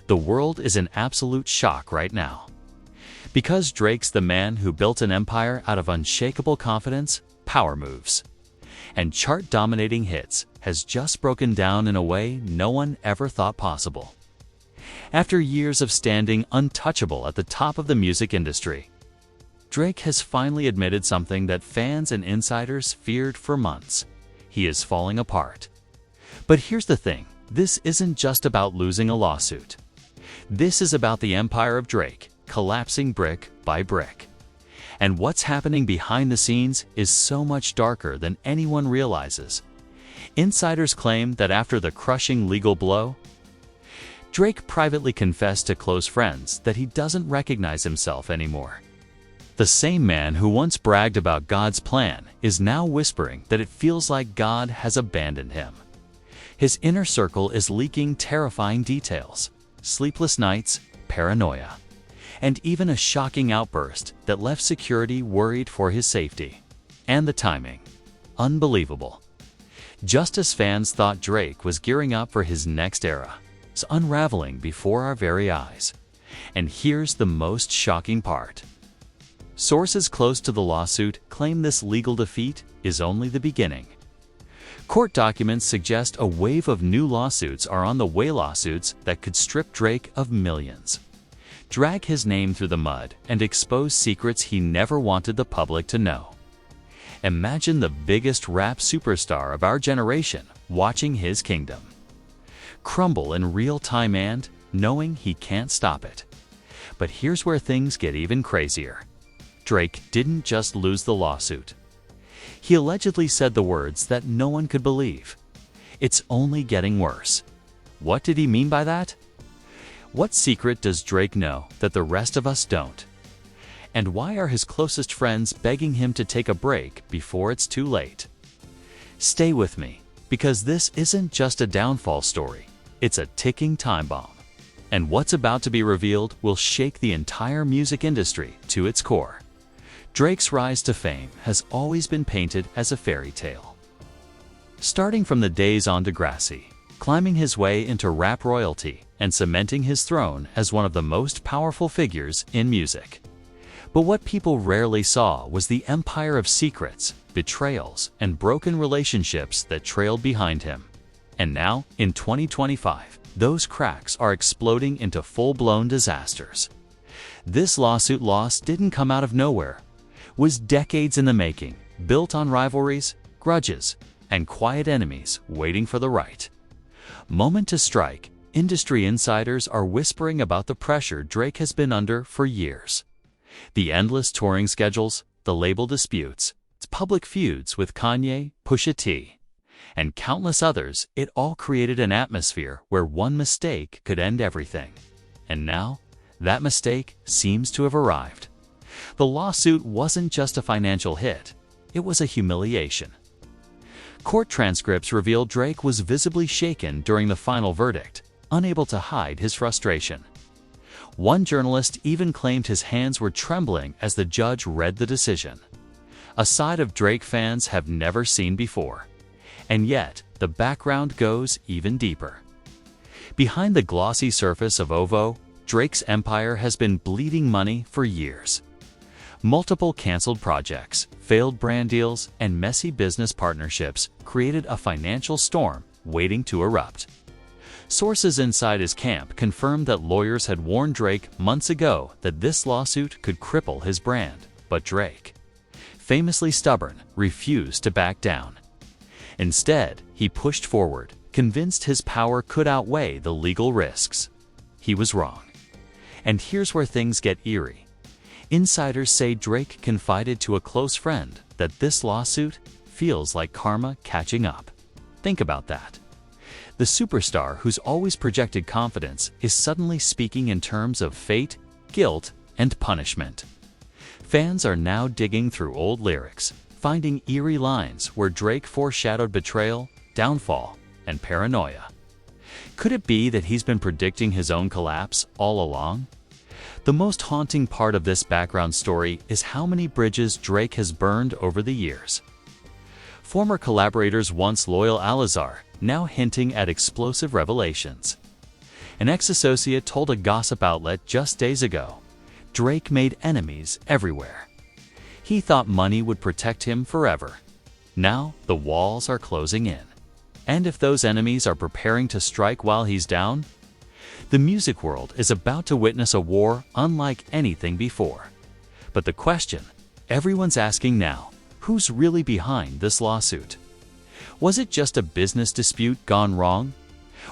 The world is in absolute shock right now. Because Drake's the man who built an empire out of unshakable confidence, power moves, and chart-dominating hits has just broken down in a way no one ever thought possible. After years of standing untouchable at the top of the music industry, Drake has finally admitted something that fans and insiders feared for months. He is falling apart. But here's the thing, this isn't just about losing a lawsuit. This is about the empire of Drake collapsing brick by brick. And what's happening behind the scenes is so much darker than anyone realizes. Insiders claim that after the crushing legal blow, Drake privately confessed to close friends that he doesn't recognize himself anymore. The same man who once bragged about God's plan is now whispering that it feels like God has abandoned him. His inner circle is leaking terrifying details: sleepless nights, paranoia, and even a shocking outburst that left security worried for his safety. And the timing, unbelievable. Just as fans thought Drake was gearing up for his next era, it's unraveling before our very eyes. And here's the most shocking part. Sources close to the lawsuit claim this legal defeat is only the beginning. Court documents suggest a wave of new lawsuits are on the way, lawsuits that could strip Drake of millions, drag his name through the mud, and expose secrets he never wanted the public to know. Imagine the biggest rap superstar of our generation watching his kingdom crumble in real time and knowing he can't stop it. But here's where things get even crazier. Drake didn't just lose the lawsuit. He allegedly said the words that no one could believe. It's only getting worse. What did he mean by that? What secret does Drake know that the rest of us don't? And why are his closest friends begging him to take a break before it's too late? Stay with me, because this isn't just a downfall story, it's a ticking time bomb. And what's about to be revealed will shake the entire music industry to its core. Drake's rise to fame has always been painted as a fairy tale. Starting from the days on Degrassi, climbing his way into rap royalty, and cementing his throne as one of the most powerful figures in music. But what people rarely saw was the empire of secrets, betrayals, and broken relationships that trailed behind him. And now, in 2025, those cracks are exploding into full-blown disasters. This lawsuit loss didn't come out of nowhere. Was decades in the making, built on rivalries, grudges, and quiet enemies waiting for the right moment to strike. Industry insiders are whispering about the pressure Drake has been under for years. The endless touring schedules, the label disputes, public feuds with Kanye, Pusha T, and countless others, it all created an atmosphere where one mistake could end everything. And now, that mistake seems to have arrived. The lawsuit wasn't just a financial hit, it was a humiliation. Court transcripts revealed Drake was visibly shaken during the final verdict, unable to hide his frustration. One journalist even claimed his hands were trembling as the judge read the decision. A side of Drake fans have never seen before. And yet, the background goes even deeper. Behind the glossy surface of OVO, Drake's empire has been bleeding money for years. Multiple canceled projects, failed brand deals, and messy business partnerships created a financial storm waiting to erupt. Sources inside his camp confirmed that lawyers had warned Drake months ago that this lawsuit could cripple his brand, but Drake, famously stubborn, refused to back down. Instead, he pushed forward, convinced his power could outweigh the legal risks. He was wrong. And here's where things get eerie. Insiders say Drake confided to a close friend that this lawsuit feels like karma catching up. Think about that. The superstar who's always projected confidence is suddenly speaking in terms of fate, guilt, and punishment. Fans are now digging through old lyrics, finding eerie lines where Drake foreshadowed betrayal, downfall, and paranoia. Could it be that he's been predicting his own collapse all along? The most haunting part of this background story is how many bridges Drake has burned over the years. Former collaborators once loyal Alizar, now hinting at explosive revelations. An ex-associate told a gossip outlet just days ago, Drake made enemies everywhere. He thought money would protect him forever. Now the walls are closing in. And if those enemies are preparing to strike while he's down, the music world is about to witness a war unlike anything before. But the question everyone's asking now, who's really behind this lawsuit? Was it just a business dispute gone wrong?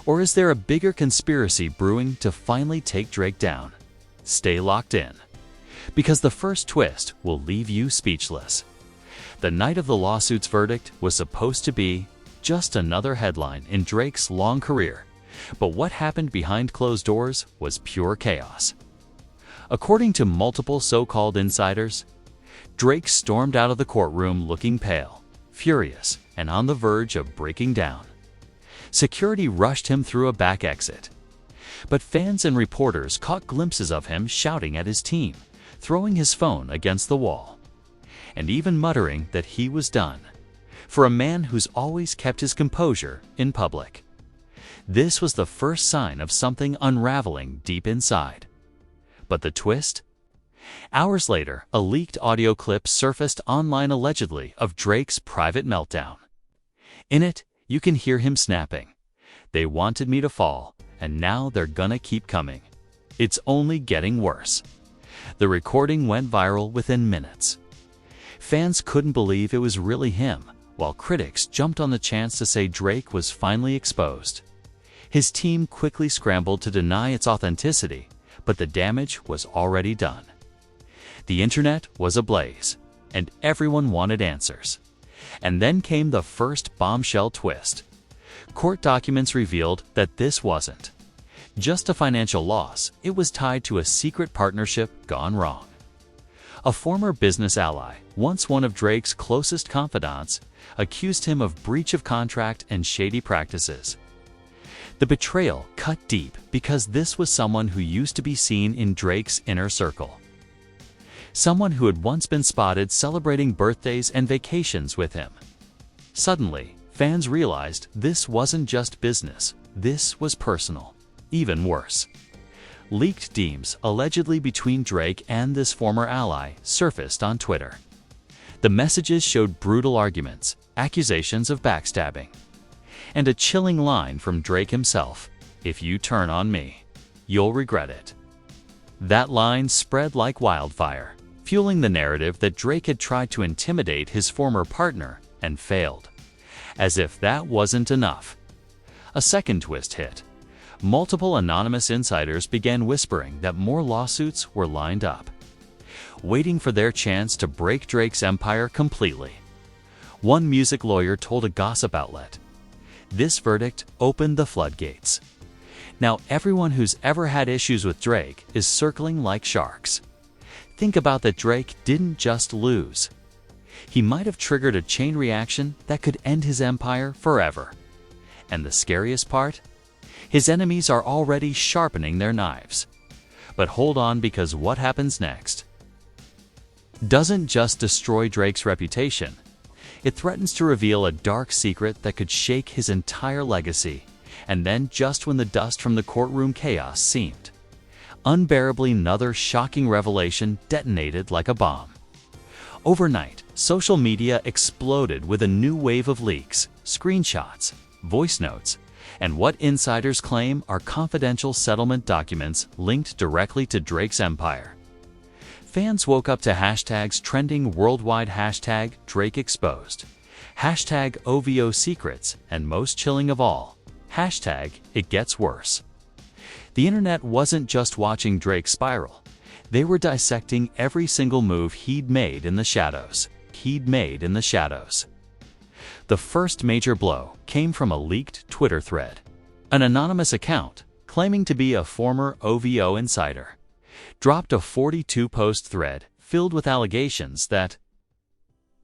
Or is there a bigger conspiracy brewing to finally take Drake down? Stay locked in, because the first twist will leave you speechless. The night of the lawsuit's verdict was supposed to be just another headline in Drake's long career, but what happened behind closed doors was pure chaos. According to multiple so-called insiders, Drake stormed out of the courtroom looking pale, furious, and on the verge of breaking down. Security rushed him through a back exit, but fans and reporters caught glimpses of him shouting at his team, throwing his phone against the wall, and even muttering that he was done, for a man who's always kept his composure in public. This was the first sign of something unraveling deep inside. But the twist? Hours later, a leaked audio clip surfaced online allegedly of Drake's private meltdown. In it, you can hear him snapping, "They wanted me to fall, and now they're gonna keep coming. It's only getting worse." The recording went viral within minutes. Fans couldn't believe it was really him, while critics jumped on the chance to say Drake was finally exposed. His team quickly scrambled to deny its authenticity, but the damage was already done. The internet was ablaze, and everyone wanted answers. And then came the first bombshell twist. Court documents revealed that this wasn't just a financial loss, it was tied to a secret partnership gone wrong. A former business ally, once one of Drake's closest confidants, accused him of breach of contract and shady practices. The betrayal cut deep because this was someone who used to be seen in Drake's inner circle. Someone who had once been spotted celebrating birthdays and vacations with him. Suddenly, fans realized this wasn't just business, this was personal. Even worse, leaked DMs allegedly between Drake and this former ally surfaced on Twitter. The messages showed brutal arguments, accusations of backstabbing, and a chilling line from Drake himself, "If you turn on me, you'll regret it." That line spread like wildfire, fueling the narrative that Drake had tried to intimidate his former partner and failed. As if that wasn't enough, a second twist hit. Multiple anonymous insiders began whispering that more lawsuits were lined up, waiting for their chance to break Drake's empire completely. One music lawyer told a gossip outlet, "This verdict opened the floodgates. Now everyone who's ever had issues with Drake is circling like sharks." Think about that. Drake didn't just lose. He might have triggered a chain reaction that could end his empire forever. And the scariest part? His enemies are already sharpening their knives. But hold on, because what happens next doesn't just destroy Drake's reputation. It threatens to reveal a dark secret that could shake his entire legacy. And then, just when the dust from the courtroom chaos seemed unbearably, another shocking revelation detonated like a bomb. Overnight, social media exploded with a new wave of leaks, screenshots, voice notes, and what insiders claim are confidential settlement documents linked directly to Drake's empire. Fans woke up to hashtags trending worldwide, hashtag Drake exposed, hashtag OVO secrets, and most chilling of all, hashtag it gets worse. The internet wasn't just watching Drake spiral. They were dissecting every single move he'd made in the shadows. The first major blow came from a leaked Twitter thread. An anonymous account, claiming to be a former OVO insider, dropped a 42-post thread filled with allegations that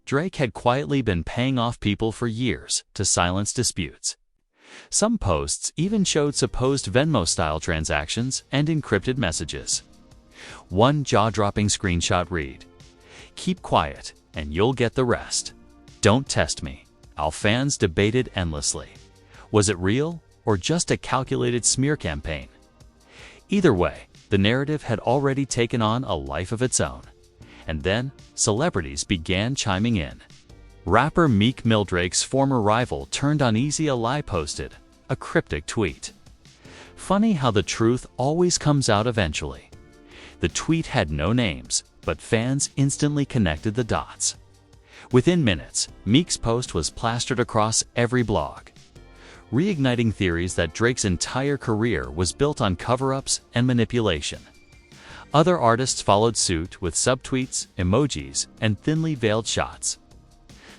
Drake had quietly been paying off people for years to silence disputes. Some posts even showed supposed Venmo-style transactions and encrypted messages. One jaw-dropping screenshot read, "Keep quiet and you'll get the rest. Don't test me." Our fans debated endlessly. Was it real or just a calculated smear campaign? Either way, the narrative had already taken on a life of its own. And then, celebrities began chiming in. Rapper Meek Mill, Drake's former rival, turned uneasy. A lie posted a cryptic tweet. Funny how the truth always comes out eventually. The tweet had no names, but fans instantly connected the dots. Within minutes, Meek's post was plastered across every blog, reigniting theories that Drake's entire career was built on cover-ups and manipulation. Other artists followed suit with subtweets, emojis, and thinly veiled shots.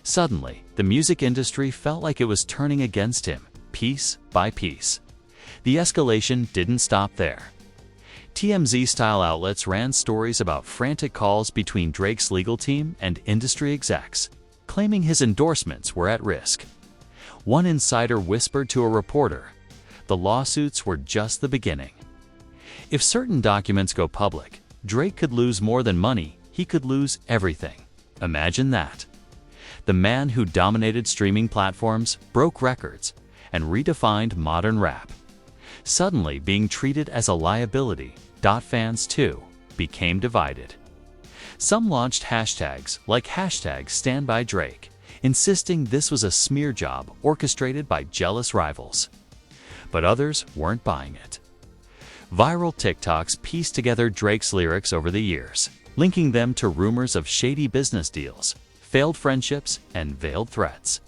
Suddenly, the music industry felt like it was turning against him, piece by piece. The escalation didn't stop there. TMZ-style outlets ran stories about frantic calls between Drake's legal team and industry execs, claiming his endorsements were at risk. One insider whispered to a reporter, "The lawsuits were just the beginning." If certain documents go public, Drake could lose more than money, he could lose everything. Imagine that. The man who dominated streaming platforms, broke records, and redefined modern rap, suddenly being treated as a liability. Fans, too, became divided. Some launched hashtags like #StandByDrake, insisting this was a smear job orchestrated by jealous rivals. But others weren't buying it. Viral TikToks pieced together Drake's lyrics over the years, linking them to rumors of shady business deals, failed friendships, and veiled threats.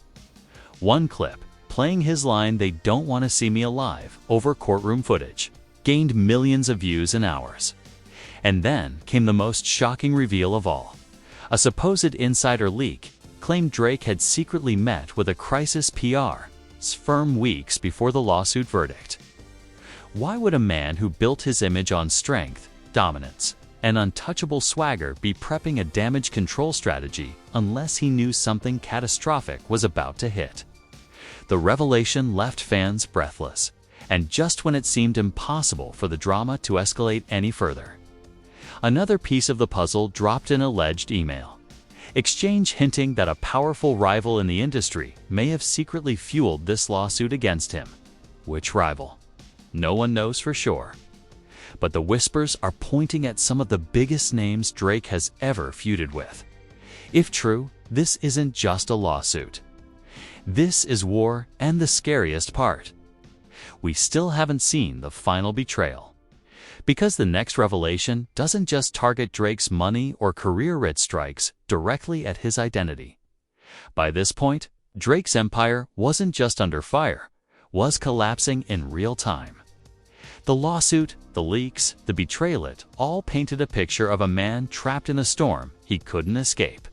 One clip, playing his line "They don't want to see me alive" over courtroom footage, gained millions of views in hours. And then came the most shocking reveal of all. A supposed insider leak claimed Drake had secretly met with a crisis PR's firm weeks before the lawsuit verdict. Why would a man who built his image on strength, dominance, and untouchable swagger be prepping a damage control strategy unless he knew something catastrophic was about to hit? The revelation left fans breathless, and just when it seemed impossible for the drama to escalate any further, another piece of the puzzle dropped: an alleged email exchange hinting that a powerful rival in the industry may have secretly fueled this lawsuit against him. Which rival? No one knows for sure. But the whispers are pointing at some of the biggest names Drake has ever feuded with. If true, this isn't just a lawsuit. This is war, and the scariest part, we still haven't seen the final betrayal. Because the next revelation doesn't just target Drake's money or career, it strikes directly at his identity. By this point, Drake's empire wasn't just under fire, was collapsing in real time. The lawsuit, the leaks, the betrayal, it all painted a picture of a man trapped in a storm he couldn't escape.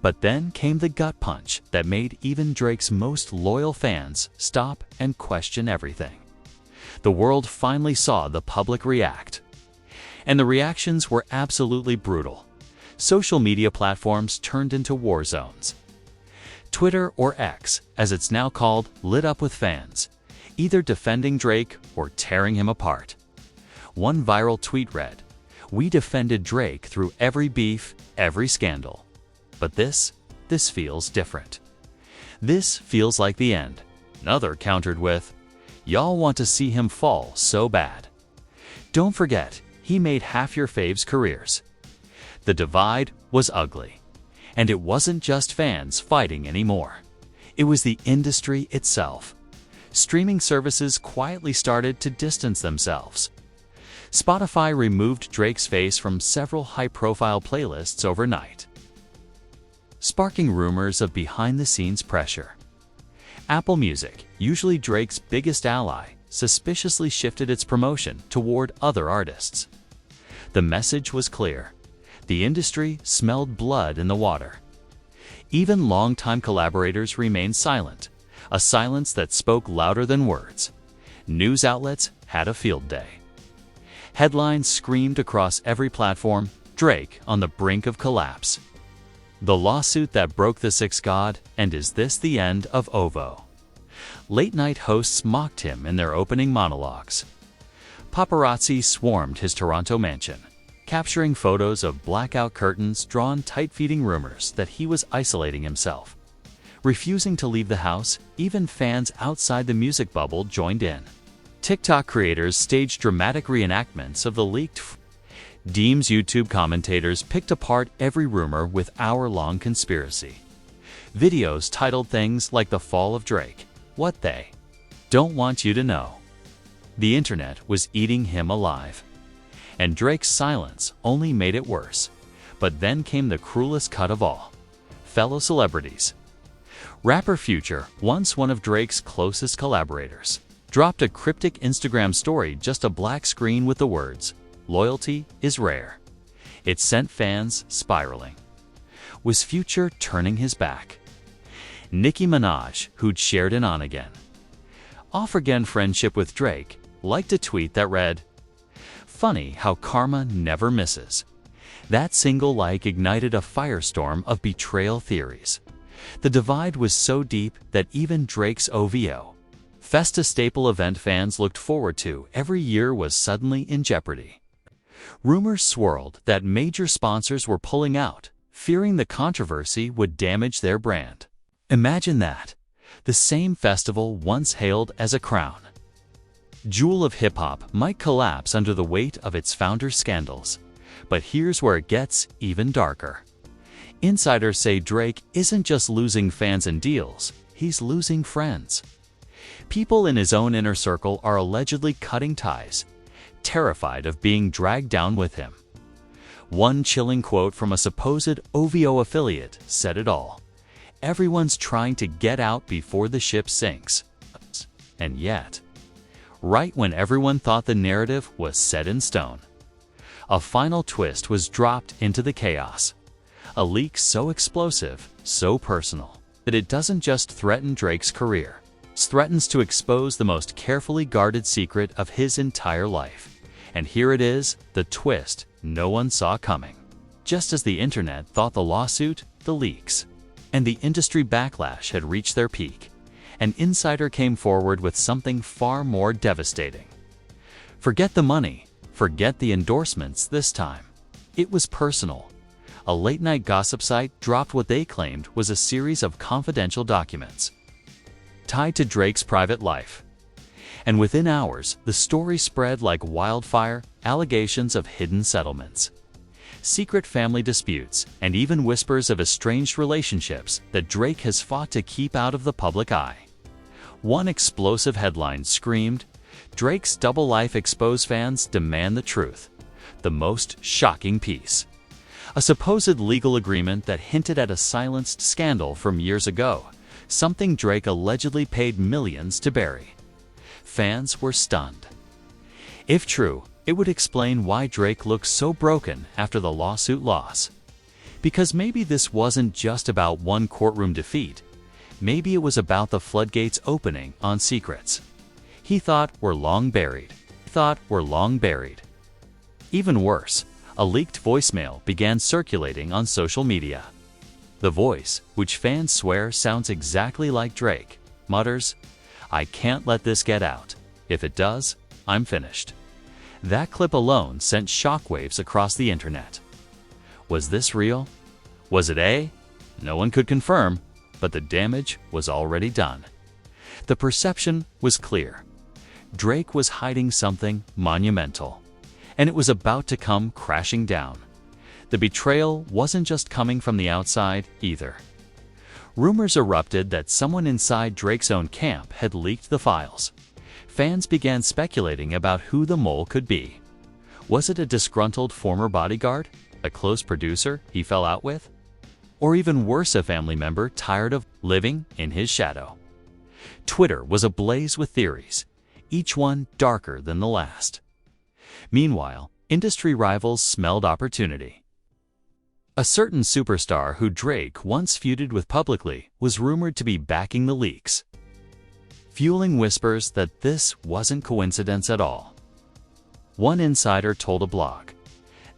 But then came the gut punch that made even Drake's most loyal fans stop and question everything. The world finally saw the public react. And the reactions were absolutely brutal. Social media platforms turned into war zones. Twitter, or X, as it's now called, lit up with fans, either defending Drake or tearing him apart. One viral tweet read, "We defended Drake through every beef, every scandal. But this feels different. This feels like the end." Another countered with, "Y'all want to see him fall so bad. Don't forget, he made half your faves' careers." The divide was ugly. And it wasn't just fans fighting anymore. It was the industry itself. Streaming services quietly started to distance themselves. Spotify removed Drake's face from several high-profile playlists overnight, sparking rumors of behind-the-scenes pressure. Apple Music, usually Drake's biggest ally, suspiciously shifted its promotion toward other artists. The message was clear. The industry smelled blood in the water. Even longtime collaborators remained silent, a silence that spoke louder than words. News outlets had a field day. Headlines screamed across every platform, "Drake on the brink of collapse. The lawsuit that broke the sixth god, and is this the end of OVO?" Late-night hosts mocked him in their opening monologues. Paparazzi swarmed his Toronto mansion, capturing photos of blackout curtains drawn tight, feeding rumors that he was isolating himself. Refusing to leave the house, even fans outside the music bubble joined in. TikTok creators staged dramatic reenactments of the leaked ADMITS. YouTube commentators picked apart every rumor with hour-long conspiracy videos titled things like The Fall of Drake, What They Don't Want You to Know. The internet was eating him alive. And Drake's silence only made it worse. But then came the cruelest cut of all. Fellow celebrities. Rapper Future, once one of Drake's closest collaborators, dropped a cryptic Instagram story, just a black screen with the words, "Loyalty is rare." It sent fans spiraling. Was Future turning his back? Nicki Minaj, who'd shared an on-again, off-again friendship with Drake, liked a tweet that read, "Funny how karma never misses." That single like ignited a firestorm of betrayal theories. The divide was so deep that even Drake's OVO Festa staple event fans looked forward to every year was suddenly in jeopardy. Rumors swirled that major sponsors were pulling out, fearing the controversy would damage their brand. Imagine that. The same festival once hailed as a crown jewel of hip-hop might collapse under the weight of its founder's scandals. But here's where it gets even darker. Insiders say Drake isn't just losing fans and deals, he's losing friends. People in his own inner circle are allegedly cutting ties, terrified of being dragged down with him. One chilling quote from a supposed OVO affiliate said it all. "Everyone's trying to get out before the ship sinks." And yet, right when everyone thought the narrative was set in stone, a final twist was dropped into the chaos. A leak so explosive, so personal, that it doesn't just threaten Drake's career. It threatens to expose the most carefully guarded secret of his entire life. And here it is, the twist no one saw coming. Just as the internet thought the lawsuit, the leaks, and the industry backlash had reached their peak, an insider came forward with something far more devastating. Forget the money. Forget the endorsements this time. It was personal. A late-night gossip site dropped what they claimed was a series of confidential documents tied to Drake's private life. And within hours, the story spread like wildfire, allegations of hidden settlements, secret family disputes, and even whispers of estranged relationships that Drake has fought to keep out of the public eye. One explosive headline screamed, "Drake's double life exposed, fans demand the truth." The most shocking piece. A supposed legal agreement that hinted at a silenced scandal from years ago, something Drake allegedly paid millions to bury. Fans were stunned. If true, it would explain why Drake looked so broken after the lawsuit loss. Because maybe this wasn't just about one courtroom defeat. Maybe it was about the floodgates opening on secrets he thought were long buried. Even worse, a leaked voicemail began circulating on social media. The voice, which fans swear sounds exactly like Drake, mutters, "I can't let this get out. If it does, I'm finished." That clip alone sent shockwaves across the internet. Was this real? Was it? No one could confirm, but the damage was already done. The perception was clear. Drake was hiding something monumental, and it was about to come crashing down. The betrayal wasn't just coming from the outside either. Rumors erupted that someone inside Drake's own camp had leaked the files. Fans began speculating about who the mole could be. Was it a disgruntled former bodyguard, a close producer he fell out with? Or even worse, a family member tired of living in his shadow? Twitter was ablaze with theories, each one darker than the last. Meanwhile, industry rivals smelled opportunity. A certain superstar who Drake once feuded with publicly was rumored to be backing the leaks, fueling whispers that this wasn't coincidence at all. One insider told a blog,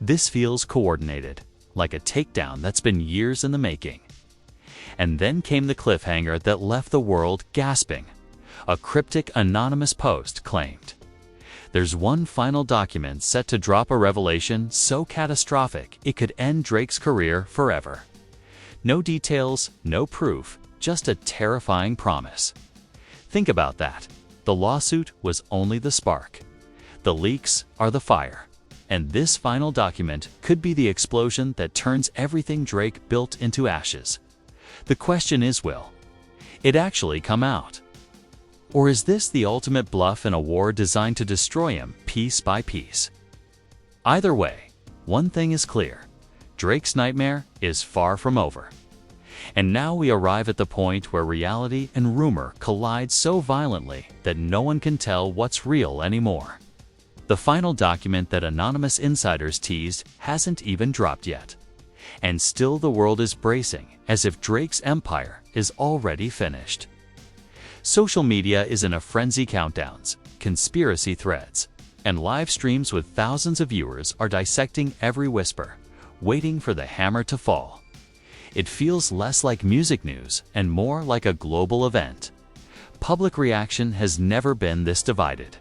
"This feels coordinated, like a takedown that's been years in the making." And then came the cliffhanger that left the world gasping. A cryptic anonymous post claimed, "There's one final document set to drop, a revelation so catastrophic it could end Drake's career forever." No details, no proof, just a terrifying promise. Think about that. the lawsuit was only the spark. The leaks are the fire. And this final document could be the explosion that turns everything Drake built into ashes. The question is, will it actually come out? Or is this the ultimate bluff in a war designed to destroy him piece by piece? Either way, one thing is clear: Drake's nightmare is far from over. And now we arrive at the point where reality and rumor collide so violently that no one can tell what's real anymore. The final document that anonymous insiders teased hasn't even dropped yet. And still the world is bracing, as if Drake's empire is already finished. Social media is in a frenzy. Countdowns, conspiracy threads, and live streams with thousands of viewers are dissecting every whisper, waiting for the hammer to fall. It feels less like music news and more like a global event. Public reaction has never been this divided.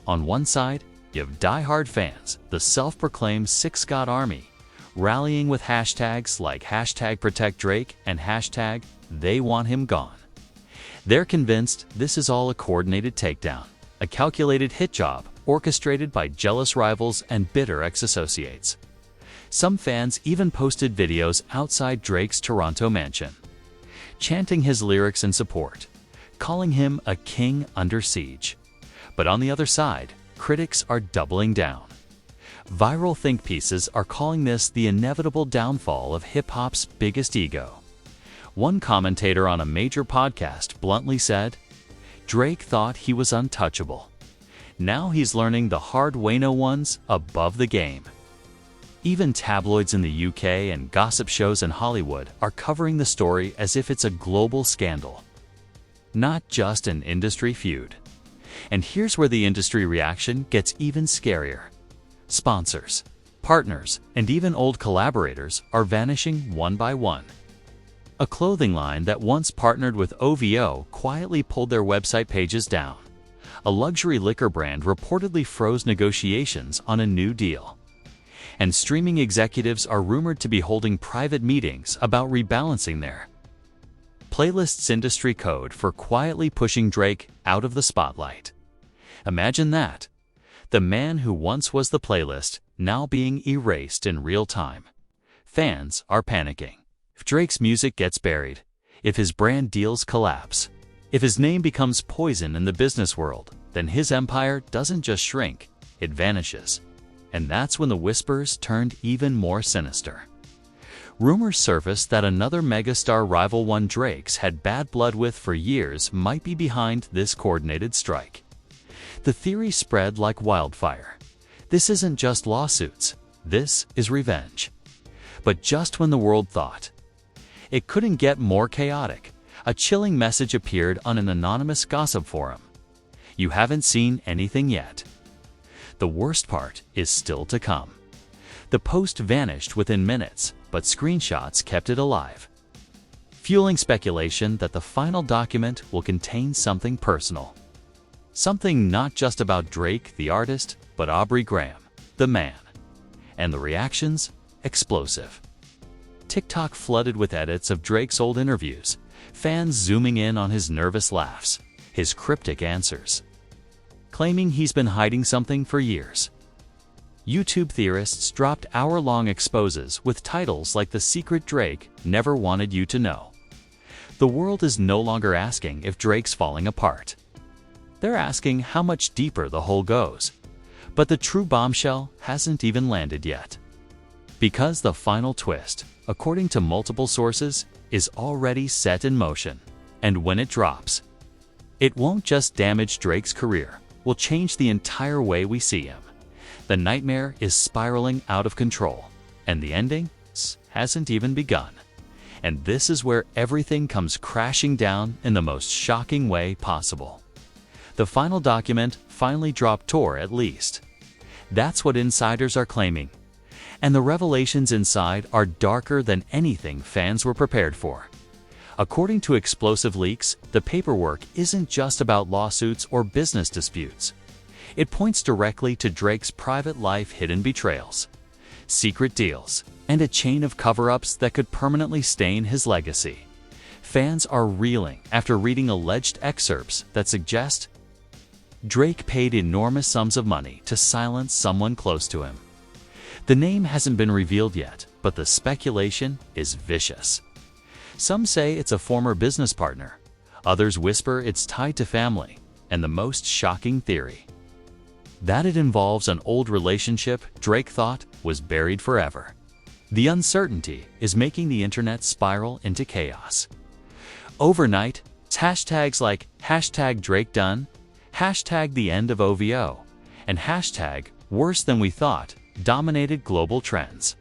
On one side, you have die-hard fans, the self-proclaimed Six God Army, rallying with hashtags like #ProtectDrake and #TheyWantHimGone. They're convinced this is all a coordinated takedown, a calculated hit job orchestrated by jealous rivals and bitter ex-associates. Some fans even posted videos outside Drake's Toronto mansion, chanting his lyrics in support, calling him a king under siege. But on the other side, critics are doubling down. Viral think pieces are calling this the inevitable downfall of hip-hop's biggest ego. One commentator on a major podcast bluntly said, "Drake thought he was untouchable. Now he's learning the hard way. No one's above the game." Even tabloids in the UK and gossip shows in Hollywood are covering the story as if it's a global scandal, not just an industry feud. And here's where the industry reaction gets even scarier. Sponsors, partners, and even old collaborators are vanishing one by one. A clothing line that once partnered with OVO quietly pulled their website pages down. A luxury liquor brand reportedly froze negotiations on a new deal. And streaming executives are rumored to be holding private meetings about rebalancing their playlists industry code for quietly pushing Drake out of the spotlight. Imagine that. The man who once was the playlist, now being erased in real time. Fans are panicking. If Drake's music gets buried, if his brand deals collapse, if his name becomes poison in the business world, then his empire doesn't just shrink, it vanishes. And that's when the whispers turned even more sinister. Rumors surfaced that another megastar rival one Drake's had bad blood with for years might be behind this coordinated strike. The theory spread like wildfire. This isn't just lawsuits, this is revenge. But just when the world thought it couldn't get more chaotic, a chilling message appeared on an anonymous gossip forum. You haven't seen anything yet. The worst part is still to come. The post vanished within minutes, but screenshots kept it alive, fueling speculation that the final document will contain something personal. Something not just about Drake, the artist, but Aubrey Graham, the man. And the reactions? Explosive. TikTok flooded with edits of Drake's old interviews, fans zooming in on his nervous laughs, his cryptic answers, claiming he's been hiding something for years. YouTube theorists dropped hour-long exposes with titles like "The Secret Drake Never Wanted You to Know." The world is no longer asking if Drake's falling apart. They're asking how much deeper the hole goes. But the true bombshell hasn't even landed yet. Because the final twist, according to multiple sources, is already set in motion. And when it drops, it won't just damage Drake's career, will change the entire way we see him. The nightmare is spiraling out of control, and the ending hasn't even begun. And this is where everything comes crashing down in the most shocking way possible. The final document finally dropped, or at least that's what insiders are claiming. And the revelations inside are darker than anything fans were prepared for. According to explosive leaks, the paperwork isn't just about lawsuits or business disputes. It points directly to Drake's private life, hidden betrayals, secret deals, and a chain of cover-ups that could permanently stain his legacy. Fans are reeling after reading alleged excerpts that suggest Drake paid enormous sums of money to silence someone close to him. The name hasn't been revealed yet, but the speculation is vicious. Some say it's a former business partner. Others whisper it's tied to family. And the most shocking theory, that it involves an old relationship Drake thought was buried forever. The uncertainty is making the internet spiral into chaos. Overnight, hashtags like #DrakeDone, #the end of OVO, and #worse than we thought dominated global trends.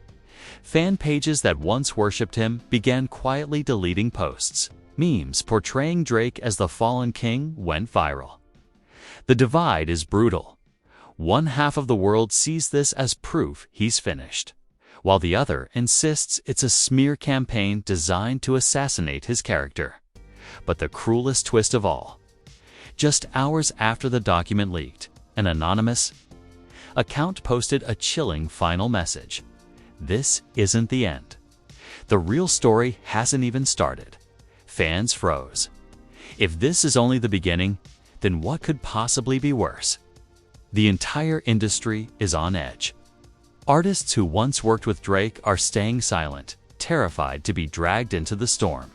Fan pages that once worshipped him began quietly deleting posts. Memes portraying Drake as the fallen king went viral. The divide is brutal. One half of the world sees this as proof he's finished, while the other insists it's a smear campaign designed to assassinate his character. But the cruelest twist of all, just hours after the document leaked, an anonymous account posted a chilling final message. This isn't the end. The real story hasn't even started. Fans froze. If this is only the beginning, then what could possibly be worse? The entire industry is on edge. Artists who once worked with Drake are staying silent, terrified to be dragged into the storm.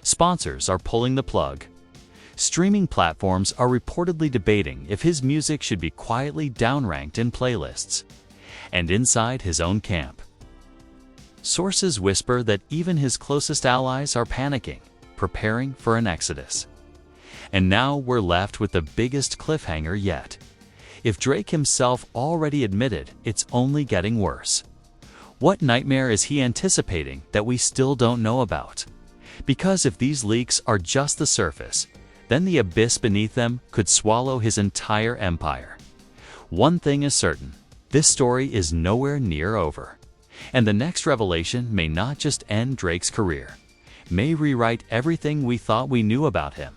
Sponsors are pulling the plug. Streaming platforms are reportedly debating if his music should be quietly downranked in playlists. And inside his own camp, sources whisper that even his closest allies are panicking, preparing for an exodus. And now we're left with the biggest cliffhanger yet. If Drake himself already admitted it's only getting worse, what nightmare is he anticipating that we still don't know about? Because if these leaks are just the surface, then the abyss beneath them could swallow his entire empire. One thing is certain, this story is nowhere near over. And the next revelation may not just end Drake's career, may rewrite everything we thought we knew about him.